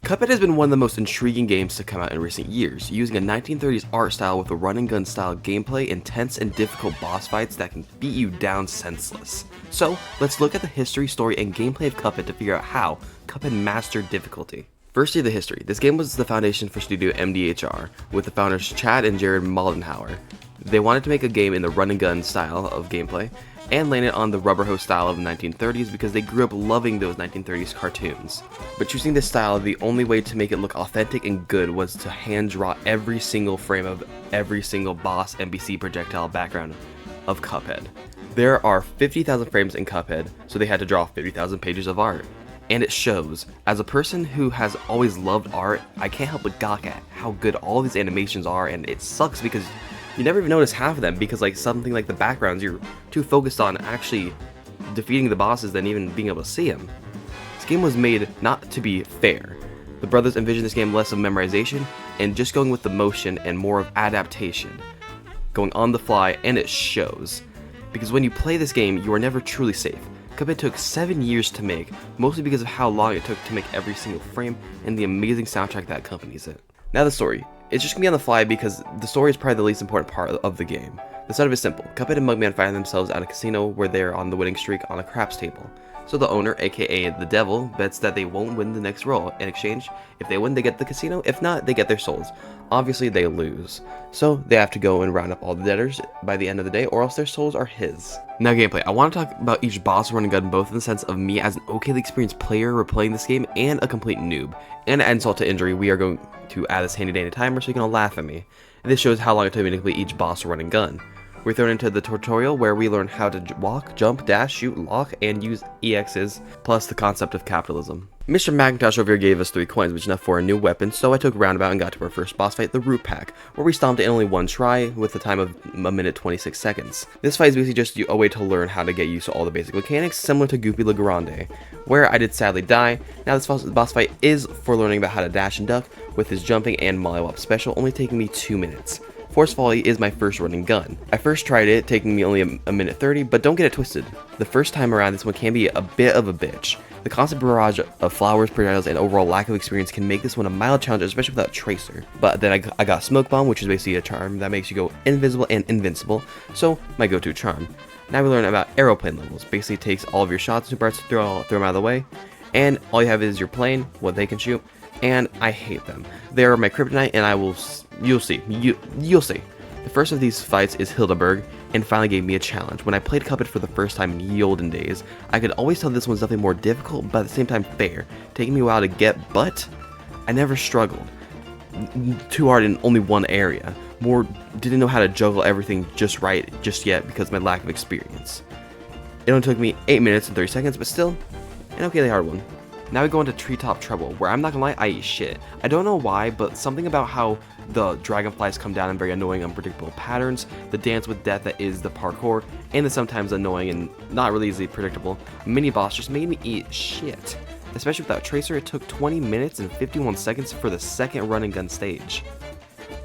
Cuphead has been one of the most intriguing games to come out in recent years, using a 1930s art style with a run and gun style gameplay, intense and difficult boss fights that can beat you down senseless. So, let's look at the history, story, and gameplay of Cuphead to figure out how Cuphead mastered difficulty. Firstly, the history. This game was the foundation for Studio MDHR, with the founders Chad and Jared Moldenhauer. They wanted to make a game in the run and gun style of gameplay, and landed on the rubber hose style of the 1930s because they grew up loving those 1930s cartoons. But choosing this style, the only way to make it look authentic and good was to hand draw every single frame of every single boss, NPC, projectile background of Cuphead. There are 50,000 frames in Cuphead, so they had to draw 50,000 pages of art. And it shows. As a person who has always loved art, I can't help but gawk at how good all these animations are, and it sucks because you never even notice half of them because like something like the backgrounds, you're too focused on actually defeating the bosses than even being able to see them. This game was made not to be fair. The brothers envisioned this game less of memorization and just going with the motion and more of adaptation. Going on the fly, and it shows. Because when you play this game, you are never truly safe. Cuphead took 7 years to make, mostly because of how long it took to make every single frame and the amazing soundtrack that accompanies it. Now the story. It's just gonna be on the fly because the story is probably the least important part of the game. The setup is simple. Cuphead and Mugman find themselves at a casino where they're on the winning streak on a craps table. So the owner, aka the devil, bets that they won't win the next roll. In exchange, if they win, they get the casino. If not, they get their souls. Obviously, they lose. So they have to go and round up all the debtors by the end of the day, or else their souls are his. Now gameplay. I want to talk about each boss run and gun, both in the sense of me as an okayly experienced player replaying this game and a complete noob. And at insult to injury, we are going to add this handy dandy timer so you can all laugh at me. And this shows how long it took me to complete each boss run and gun. We're thrown into the tutorial where we learn how to walk, jump, dash, shoot, lock, and use EXs, plus the concept of capitalism. Mr. Macintosh over here gave us 3 coins, which is enough for a new weapon, so I took Roundabout and got to our first boss fight, the Root Pack, where we stomped it in only one try, with a time of 1 minute 26 seconds. This fight is basically just a way to learn how to get used to all the basic mechanics, similar to Goofy Le Grande, where I did sadly die. Now this boss fight is for learning about how to dash and duck, with his jumping and mollywop special only taking me 2 minutes. Force Volley is my first running gun. I first tried it, taking me only a minute 30, but don't get it twisted. The first time around, this one can be a bit of a bitch. The constant barrage of flowers, projectiles, and overall lack of experience can make this one a mild challenge, especially without Tracer. But then I got Smoke Bomb, which is basically a charm that makes you go invisible and invincible, so my go-to charm. Now we learn about aeroplane levels. Basically takes all of your shots and parts, throw them out of the way, and all you have is your plane, what they can shoot, and I hate them. They are my kryptonite, and you'll see. You'll see. The first of these fights is Hildeberg, and finally gave me a challenge. When I played Cuphead for the first time in ye olden days, I could always tell this one's definitely more difficult, but at the same time fair, taking me a while to get, but I never struggled too hard in only one area. More didn't know how to juggle everything just right just yet because of my lack of experience. It only took me 8 minutes and 30 seconds, but still, an okayly hard one. Now we go into Treetop Trouble, where I'm not gonna lie, I eat shit. I don't know why, but something about how the dragonflies come down in very annoying, unpredictable patterns, the dance with death that is the parkour, and the sometimes annoying and not really easily predictable mini-boss just made me eat shit. Especially without Tracer, it took 20 minutes and 51 seconds for the second run and gun stage.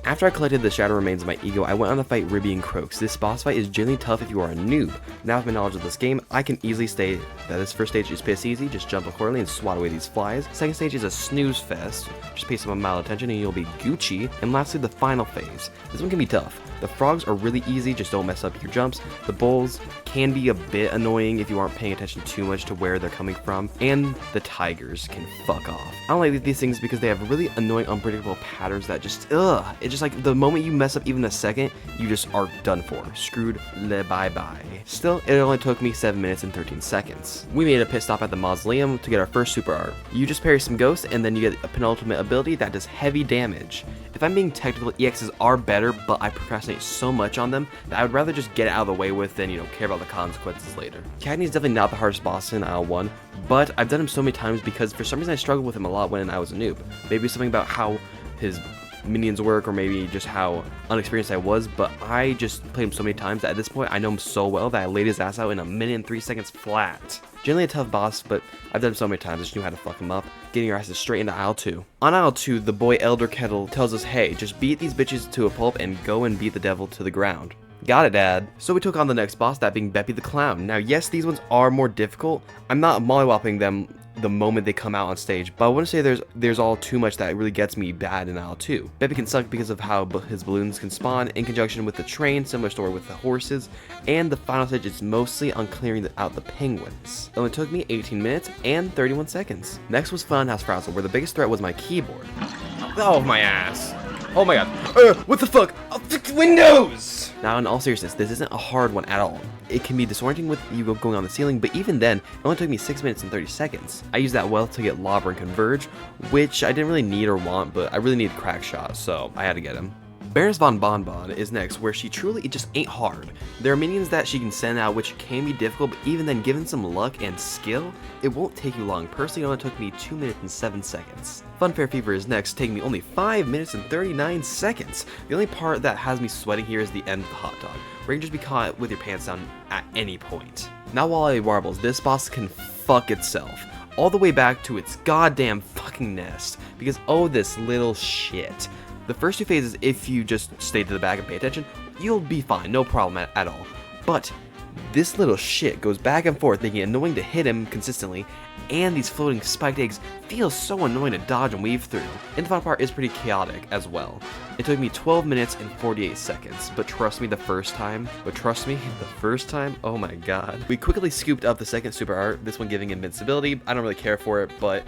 After I collected the shadow remains of my ego, I went on to fight Ribby and Croaks. This boss fight is generally tough if you are a noob. Now with my knowledge of this game, I can easily state that this first stage is piss easy, just jump accordingly and swat away these flies. Second stage is a snooze fest, just pay some mild attention and you'll be Gucci. And lastly, the final phase. This one can be tough. The frogs are really easy, just don't mess up your jumps. The bulls can be a bit annoying if you aren't paying attention too much to where they're coming from. And the tigers can fuck off. I don't like these things because they have really annoying, unpredictable patterns that just, it's just like the moment you mess up even a second, you just are done for. Screwed, bye-bye. Still, it only took me 7 minutes and 13 seconds. We made a pit stop at the mausoleum to get our first super art. You just parry some ghosts and then you get a penultimate ability that does heavy damage. If I'm being technical, EXs are better, but I procrastinate so much on them that I would rather just get it out of the way with than, care about the consequences later. Cagney is definitely not the hardest boss in Aisle 1, but I've done him so many times because for some reason I struggled with him a lot when I was a noob. Maybe something about how his minions work, or maybe just how unexperienced I was, but I just played him so many times that at this point I know him so well that I laid his ass out in 1 minute and 3 seconds flat. Generally a tough boss, but I've done him so many times I just knew how to fuck him up, getting your asses straight into Aisle 2. On Aisle 2, the boy Elder Kettle tells us, hey, just beat these bitches to a pulp and go and beat the devil to the ground. Got it, Dad. So we took on the next boss, that being Beppy the Clown. Now yes, these ones are more difficult. I'm not mollywopping them the moment they come out on stage, but I wouldn't say there's all too much that really gets me bad in Isle 2. Beppy can suck because of how his balloons can spawn in conjunction with the train, similar story with the horses, and the final stage is mostly on clearing out the penguins. It only took me 18 minutes and 31 seconds. Next was Funhouse Frazzle, where the biggest threat was my keyboard. Oh my ass. Oh my god. What the fuck? Oh, fix Windows! Now, in all seriousness, this isn't a hard one at all. It can be disorienting with you going on the ceiling, but even then, it only took me 6 minutes and 30 seconds. I used that wealth to get Lobber and Converge, which I didn't really need or want, but I really needed Crack Shot, so I had to get him. Baroness von Bonbon is next, where she truly it just ain't hard. There are minions that she can send out which can be difficult, but even then, given some luck and skill, it won't take you long. Personally, it only took me 2 minutes and 7 seconds. Funfair Fever is next, taking me only 5 minutes and 39 seconds. The only part that has me sweating here is the end of the hot dog, where you can just be caught with your pants down at any point. Now while I warbles, this boss can fuck itself, all the way back to its goddamn fucking nest, because oh this little shit. The first 2 phases, if you just stay to the back and pay attention, you'll be fine, no problem at all. But this little shit goes back and forth, making it annoying to hit him consistently, and these floating spiked eggs feel so annoying to dodge and weave through. And the final part is pretty chaotic as well. It took me 12 minutes and 48 seconds, but trust me the first time, oh my god. We quickly scooped up the second super art, this one giving invincibility. I don't really care for it, but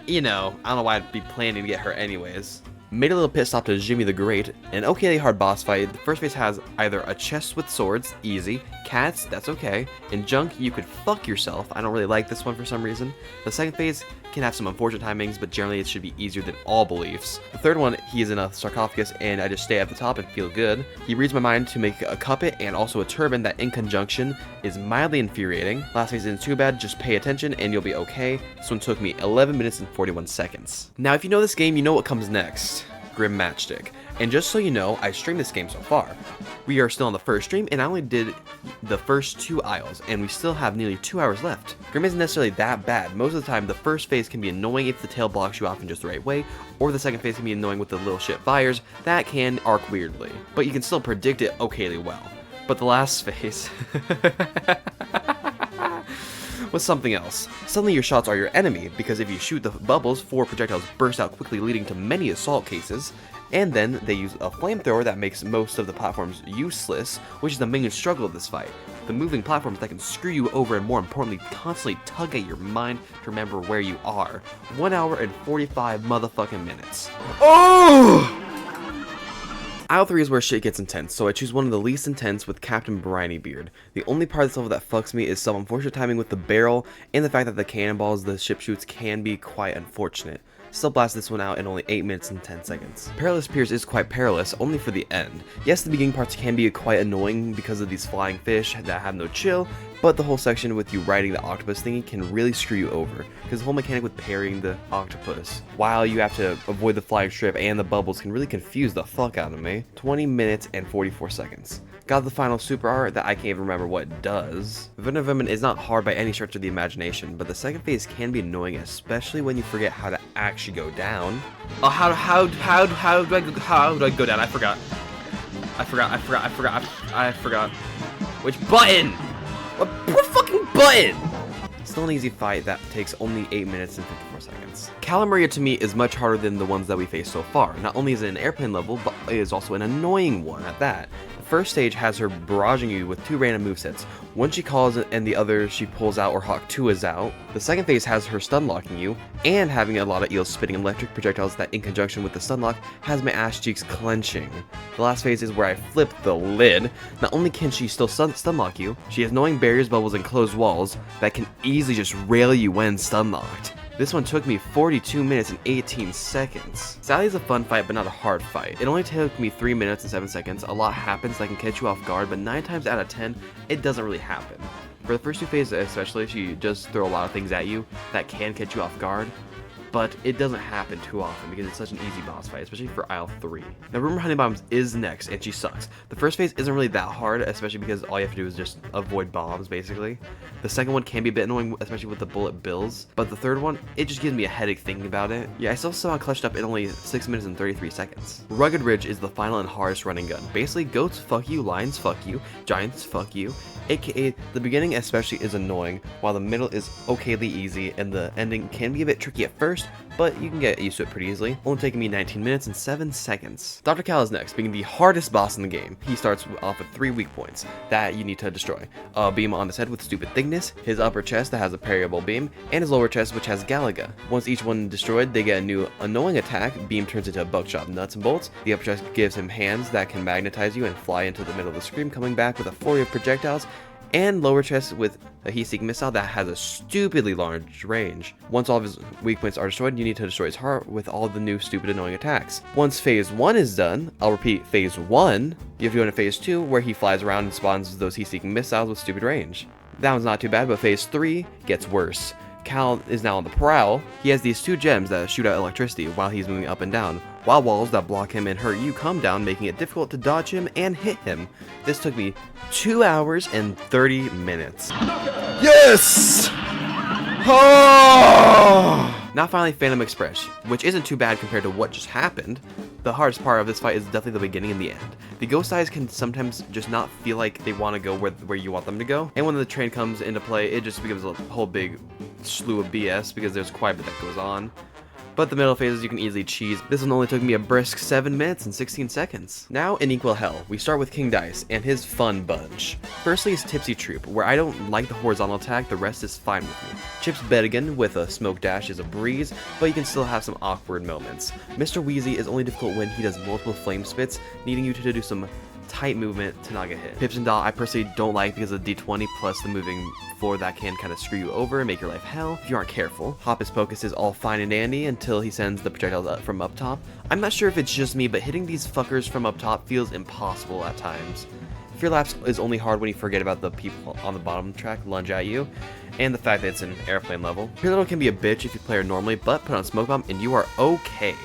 you know, I don't know why I'd be planning to get her anyways. Made a little pit stop to Jimmy the Great, an okay hard boss fight. The first phase has either a chest with swords, easy, cats, that's okay, and junk, you could fuck yourself. I don't really like this one for some reason. The second phase can have some unfortunate timings, but generally it should be easier than all beliefs. The third one, he is in a sarcophagus and I just stay at the top and feel good. He reads my mind to make a Cuphead and also a turban that in conjunction is mildly infuriating. Last phase isn't too bad, just pay attention and you'll be okay. This one took me 11 minutes and 41 seconds. Now if you know this game, you know what comes next. Grim Matchstick. And just so you know, I streamed this game so far. We are still on the first stream, and I only did the first 2 aisles, and we still have nearly 2 hours left. Grim isn't necessarily that bad. Most of the time, the first phase can be annoying if the tail blocks you off in just the right way, or the second phase can be annoying with the little shit fires that can arc weirdly. But you can still predict it okayly well. But the last phase was something else. Suddenly your shots are your enemy, because if you shoot the bubbles, 4 projectiles burst out quickly, leading to many assault cases, and then they use a flamethrower that makes most of the platforms useless, which is the main struggle of this fight. The moving platforms that can screw you over and more importantly, constantly tug at your mind to remember where you are. 1 hour and 45 motherfucking minutes. Oh! Aisle 3 is where shit gets intense, so I choose one of the least intense with Captain Briny Beard. The only part of this level that fucks me is some unfortunate timing with the barrel, and the fact that the cannonballs the ship shoots can be quite unfortunate. Still blast this one out in only 8 minutes and 10 seconds. Perilous Piers is quite perilous, only for the end. Yes, the beginning parts can be quite annoying because of these flying fish that have no chill, but the whole section with you riding the octopus thingy can really screw you over, because the whole mechanic with parrying the octopus, while you have to avoid the flying strip and the bubbles, can really confuse the fuck out of me. 20 minutes and 44 seconds. Got the final super art that I can't even remember what it does. Venom is not hard by any stretch of the imagination, but the second phase can be annoying, especially when you forget how to actually go down. Oh, how do I go down? I forgot. Which button? What fucking button? Still an easy fight that takes only 8 minutes and 54 seconds. Calamaria to me is much harder than the ones that we faced so far. Not only is it an airplane level, but it is also an annoying one at that. The first stage has her barraging you with 2 random movesets. One she calls and the other she pulls out or Hawk 2 is out. The second phase has her stun locking you, and having a lot of eels spitting electric projectiles that in conjunction with the stun lock has my ass cheeks clenching. The last phase is where I flip the lid. Not only can she still stun lock you, she has annoying barriers, bubbles, and closed walls that can easily just rail you when stun locked. This one took me 42 minutes and 18 seconds. Sally's a fun fight, but not a hard fight. It only took me 3 minutes and 7 seconds. A lot happens that can catch you off guard, but 9 times out of 10, it doesn't really happen. For the first 2 phases especially, she does throw a lot of things at you that can catch you off guard. but it doesn't happen too often because it's such an easy boss fight, especially for Aisle 3. Now Rumor Honey Bombs is next, and she sucks. The first phase isn't really that hard, especially because all you have to do is just avoid bombs, basically. The second one can be a bit annoying, especially with the bullet bills, but the third one, it just gives me a headache thinking about it. Yeah, I still saw it clutched up in only 6 minutes and 33 seconds. Rugged Ridge is the final and hardest running gun. Basically, goats fuck you, lions fuck you, giants fuck you, aka the beginning especially is annoying, while the middle is okayly easy, and the ending can be a bit tricky at first, but you can get used to it pretty easily, only taking me 19 minutes and 7 seconds. Dr. Cal is next, being the hardest boss in the game. He starts off with 3 weak points that you need to destroy. A beam on his head with stupid thickness, his upper chest that has a parryable beam, and his lower chest which has Galaga. Once each one destroyed, they get a new annoying attack. Beam turns into a buckshot nuts and bolts. The upper chest gives him hands that can magnetize you and fly into the middle of the screen, coming back with a flurry of projectiles, and lower chest with a heat-seeking missile that has a stupidly large range. Once all of his weak points are destroyed, you need to destroy his heart with all the new stupid annoying attacks. Once phase 1 is done, I'll repeat, phase 1, you have to go into phase 2 where he flies around and spawns those heat-seeking missiles with stupid range. That one's not too bad, but phase 3 gets worse. Cal is now on the prowl. He has these 2 gems that shoot out electricity while he's moving up and down, while walls that block him and hurt you come down, making it difficult to dodge him and hit him. This took me 2 hours and 30 minutes. Yes! Oh! Now finally Phantom Express, which isn't too bad compared to what just happened. The hardest part of this fight is definitely the beginning and the end. The ghost eyes can sometimes just not feel like they want to go where you want them to go, and when the train comes into play, it just becomes a whole big slew of BS because there's quite a bit that goes on. But the middle phases you can easily cheese. This one only took me a brisk 7 minutes and 16 seconds. Now in Equal Hell, we start with King Dice and his fun bunch. Firstly is Tipsy Troop, where I don't like the horizontal attack, the rest is fine with me. Chips Bedigan with a smoke dash is a breeze, but you can still have some awkward moments. Mr. Wheezy is only difficult when he does multiple flame spits, needing you to do some tight movement to not get hit. Pips and Doll I personally don't like because of D20 plus the moving floor that can kind of screw you over and make your life hell if you aren't careful. Hocus Pocus is all fine and dandy until he sends the projectiles up from up top. I'm not sure if it's just me, but hitting these fuckers from up top feels impossible at times. Fear Lapse is only hard when you forget about the people on the bottom track lunge at you, and the fact that it's an airplane level. Fear Little can be a bitch if you play her normally, but put on Smoke Bomb and you are okay.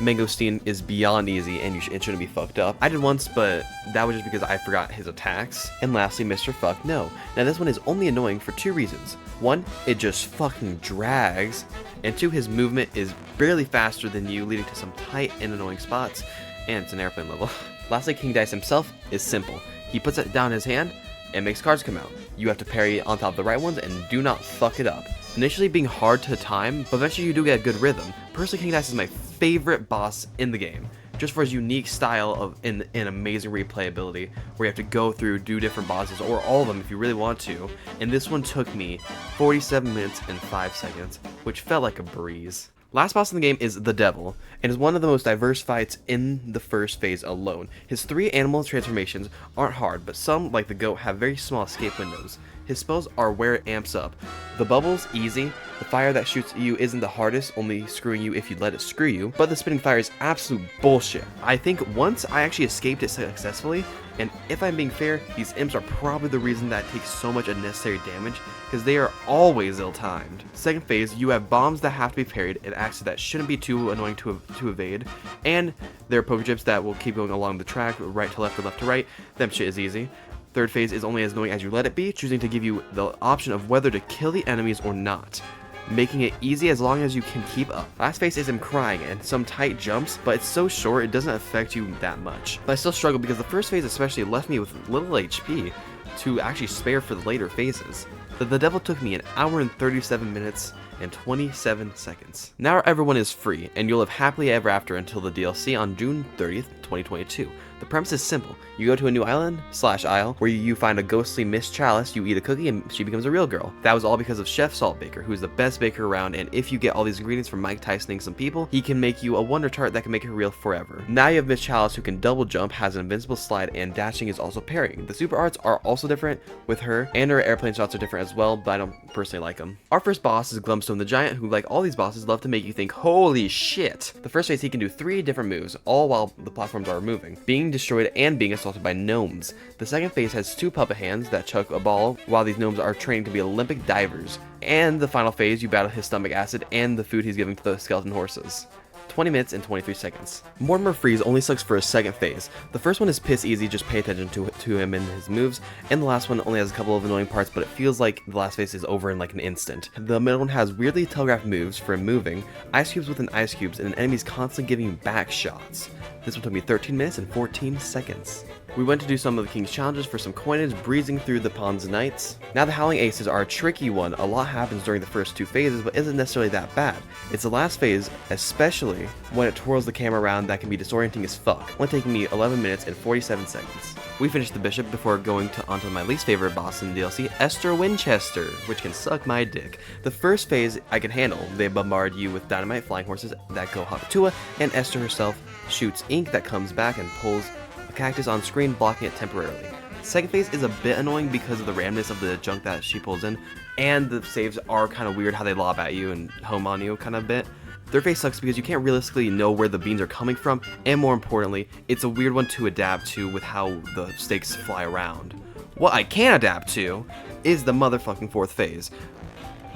Mangosteen is beyond easy and it shouldn't be fucked up. I did once, but that was just because I forgot his attacks. And lastly, Mr. Fuck No. Now this one is only annoying for 2 reasons. 1, it just fucking drags. And 2, his movement is barely faster than you, leading to some tight and annoying spots. And it's an airplane level. Lastly, King Dice himself is simple. He puts it down his hand and makes cards come out. You have to parry on top of the right ones and do not fuck it up. Initially being hard to time, but eventually you do get a good rhythm. Personally, King Dice is my favorite boss in the game, just for his unique style of and amazing replayability, where you have to go through, do different bosses, or all of them if you really want to, and this one took me 47 minutes and 5 seconds, which felt like a breeze. Last boss in the game is the Devil, and is one of the most diverse fights in the first phase alone. His 3 animal transformations aren't hard, but some, like the goat, have very small escape windows. His spells are where it amps up. The bubbles, easy. The fire that shoots you isn't the hardest, only screwing you if you let it screw you. But the spinning fire is absolute bullshit. I think once I actually escaped it successfully, and if I'm being fair, these imps are probably the reason that it takes so much unnecessary damage, because they are always ill-timed. Second phase, you have bombs that have to be parried, and axes that shouldn't be too annoying to evade, and there are poker chips that will keep going along the track, right to left or left to right. Them shit is easy. Third phase is only as annoying as you let it be, choosing to give you the option of whether to kill the enemies or not, making it easy as long as you can keep up. Last phase is him crying and some tight jumps, but it's so short it doesn't affect you that much. But I still struggle because the first phase especially left me with little HP to actually spare for the later phases. The Devil took me 1 hour and 37 minutes and 27 seconds. Now everyone is free, and you'll live happily ever after until the DLC on June 30th, 2022. The premise is simple. You go to a new island/isle where you find a ghostly Miss Chalice, you eat a cookie, and she becomes a real girl. That was all because of Chef Saltbaker, who's the best baker around, and if you get all these ingredients from Mike Tysoning some people, he can make you a wonder tart that can make her real forever. Now you have Miss Chalice, who can double jump, has an invincible slide, and dashing is also parrying. The super arts are also different with her, and her airplane shots are different as well, but I don't personally like them. Our first boss is Glumstone the Giant, who, like all these bosses, love to make you think, holy shit. The first phase, he can do 3 different moves, all while the platforms are moving. Being getting destroyed and being assaulted by gnomes. The second phase has 2 puppet hands that chuck a ball while these gnomes are training to be Olympic divers. And the final phase, you battle his stomach acid and the food he's giving to the skeleton horses. 20 minutes and 23 seconds. Mortimer Freeze only sucks for a second phase. The first one is piss easy, just pay attention to him and his moves, and the last one only has a couple of annoying parts, but it feels like the last phase is over in like an instant. The middle one has weirdly telegraphed moves for moving, ice cubes within ice cubes, and an enemy's constantly giving you back shots. This one took me 13 minutes and 14 seconds. We went to do some of the King's challenges for some coinage, breezing through the Pawns Knights. Now the Howling Aces are a tricky one. A lot happens during the first 2 phases, but isn't necessarily that bad. It's the last phase, especially when it twirls the camera around, that can be disorienting as fuck, only taking me 11 minutes and 47 seconds. We finished the Bishop before going onto my least favorite boss in the DLC, Esther Winchester, which can suck my dick. The first phase I can handle. They bombard you with dynamite flying horses that go Hakatua, and Esther herself shoots ink that comes back and pulls a cactus on screen, blocking it temporarily. Second phase is a bit annoying because of the randomness of the junk that she pulls in, and the saves are kind of weird how they lob at you and home on you kind of bit. Third phase sucks because you can't realistically know where the beans are coming from, and more importantly, it's a weird one to adapt to with how the stakes fly around. What I can adapt to is the motherfucking fourth phase,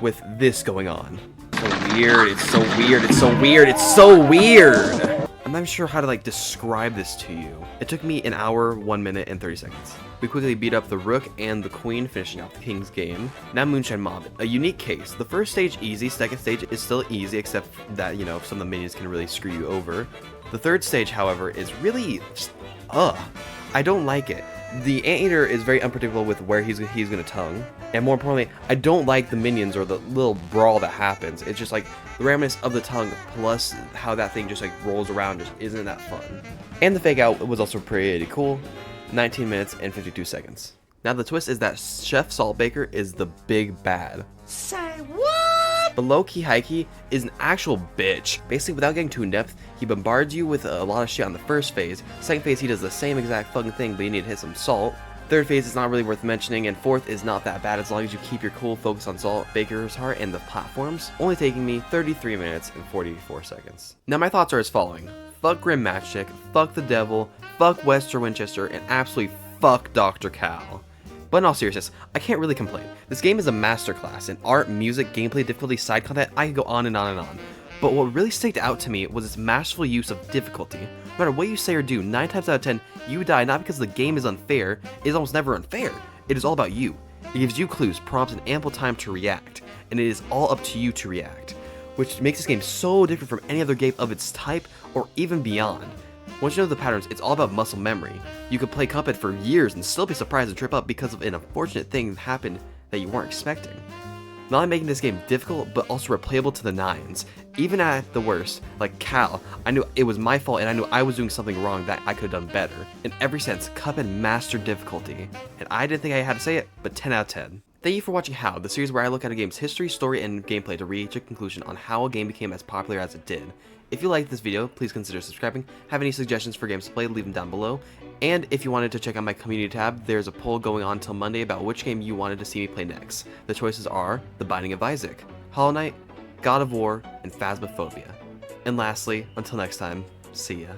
with this going on. So weird, it's so weird, it's so weird, it's so weird! I'm not even sure how to like describe this to you. It took me 1 hour, 1 minute, and 30 seconds. We quickly beat up the Rook and the Queen, finishing out the King's game. Now Moonshine Mob, a unique case. The first stage easy, second stage is still easy, except that, you know, some of the minions can really screw you over. The third stage, however, is really just, I don't like it. The Anteater is very unpredictable with where he's gonna tongue, and more importantly, I don't like the minions or the little brawl that happens. It's just like the randomness of the tongue plus how that thing just like rolls around just isn't that fun. And the fake out was also pretty cool. 19 minutes and 52 seconds. Now the twist is that Chef Saltbaker is the big bad. Say what? But low-key Hikey is an actual bitch. Basically, without getting too in-depth, he bombards you with a lot of shit on the first phase. Second phase, he does the same exact fucking thing, but you need to hit some salt. Third phase is not really worth mentioning, and fourth is not that bad as long as you keep your cool focus on Saltbaker's heart and the platforms, only taking me 33 minutes and 44 seconds. Now my thoughts are as following. Fuck Grim Matchstick, fuck the devil, fuck Esther Winchester, and absolutely fuck Dr. Cal. But in all seriousness, I can't really complain. This game is a masterclass in art, music, gameplay, difficulty, side content. I could go on and on and on. But what really sticked out to me was its masterful use of difficulty. No matter what you say or do, 9 times out of 10, you die not because the game is unfair. It is almost never unfair. It is all about you. It gives you clues, prompts, and ample time to react. And it is all up to you to react, which makes this game so different from any other game of its type or even beyond. Once you know the patterns, it's all about muscle memory. You could play Cuphead for years and still be surprised and trip up because of an unfortunate thing that happened that you weren't expecting. Not only making this game difficult, but also replayable to the nines. Even at the worst, like Cal, I knew it was my fault and I knew I was doing something wrong that I could have done better. In every sense, Cuphead mastered difficulty. And I didn't think I had to say it, but 10 out of 10. Thank you for watching How, the series where I look at a game's history, story, and gameplay to reach a conclusion on how a game became as popular as it did. If you liked this video, please consider subscribing. Have any suggestions for games to play, leave them down below. And if you wanted to check out my community tab, there's a poll going on till Monday about which game you wanted to see me play next. The choices are The Binding of Isaac, Hollow Knight, God of War, and Phasmophobia. And lastly, until next time, see ya.